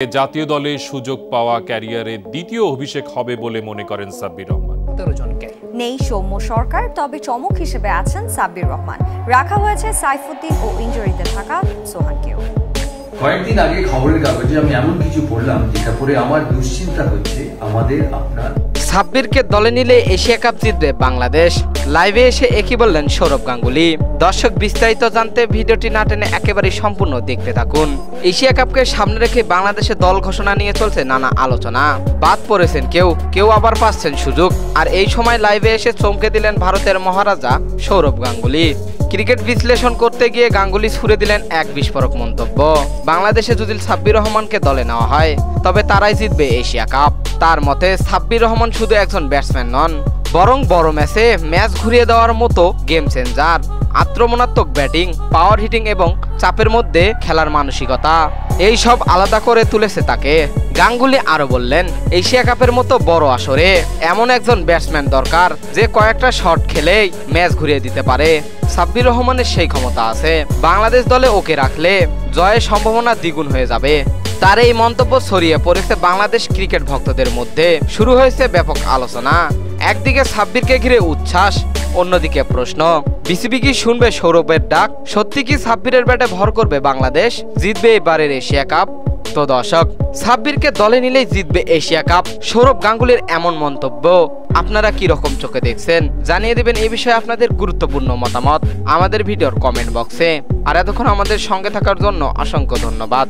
জাতীয় দলে সুযোগ পাওয়া ক্যারিয়ারে দ্বিতীয় অভিষেক হবে বলে মনে করেন সাব্বির রহমান। নেই সৌম্য সরকার, তবে চমক হিসেবে আছেন সাব্বির রহমান। রাখা হয়েছে সাইফুদ্দিন ও ইনজুরিতে থাকা সোহানকেও। কয়েকদিন আগে খবরের কাগজে আমি এমন কিছু পড়লাম যেটা পড়ে আমার দুশ্চিন্তা হচ্ছে আমাদের আপনার। সাব্বিরকে দলে নিলে এশিয়া কাপ জিতবে বাংলাদেশ। লাইভে এসে একই বললেন সৌরভ গাঙ্গুলি। দর্শক বিস্তারিত জানতে ভিডিওটি না টেনে একেবারে সম্পূর্ণ দেখতে থাকুন। এশিয়া কাপকে সামনে রেখে বাংলাদেশে দল ঘোষণা নিয়ে চলছে নানা আলোচনা। বাদ পড়েছেন কেউ আবার পাচ্ছেন সুযোগ। আর এই সময় লাইভে এসে চমকে দিলেন ভারতের মহারাজা সৌরভ গাঙ্গুলি। ক্রিকেট বিশ্লেষণ করতে গিয়ে গাঙ্গুলি ছুড়ে দিলেন এক বিস্ফোরক মন্তব্য। বাংলাদেশে যদি সাব্বির রহমানকে দলে নেওয়া হয় তবে তারাই জিতবে এশিয়া কাপ। তার মতে সাব্বির রহমান শুধু একজন ব্যাটসম্যান নন, বরং বড় ম্যাচ ঘুরিয়ে দেওয়ার মতো গেম চেঞ্জার। আক্রমণাত্মক ব্যাটিং, পাওয়ার হিটিং এবং চাপের মধ্যে খেলার মানসিকতা, এই সব আলাদা করে তুলেছে তাকে। গাঙ্গুলি আরো বললেন, এশিয়া কাপের মতো বড় আসরে এমন একজন ব্যাটসম্যান দরকার যে কয়েকটা শট খেলেই ম্যাচ ঘুরিয়ে দিতে পারে। সাব্বির রহমানের সেই ক্ষমতা আছে। বাংলাদেশ দলে ওকে রাখলে জয়ের সম্ভাবনা দ্বিগুণ হয়ে যাবে। তার এই মন্তব্য ছড়িয়ে পড়েছে বাংলাদেশ ক্রিকেট ভক্তদের মধ্যে। শুরু হয়েছে ব্যাপক আলোচনা। একদিকে সাব্বিরকে ঘিরে উচ্ছ্বাস, অন্যদিকে প্রশ্ন, বিসিবি কি শুনবে সৌরভের ডাক? সত্যি কি সাব্বিরের ব্যাটে ভর করবে বাংলাদেশ? জিতবে এবারের এশিয়া কাপ? তো দর্শক, সাব্বিরকে দলে নিলেই জিতবে এশিয়া কাপ, সৌরভ গাঙ্গুলির এমন মন্তব্য আপনারা কি রকম চোখে দেখছেন? জানিয়ে দিবেন এই বিষয়ে আপনাদের গুরুত্বপূর্ণ মতামত আমাদের ভিডিওর কমেন্ট বক্সে। আর এতক্ষণ আমাদের সঙ্গে থাকার জন্য অসংখ্য ধন্যবাদ।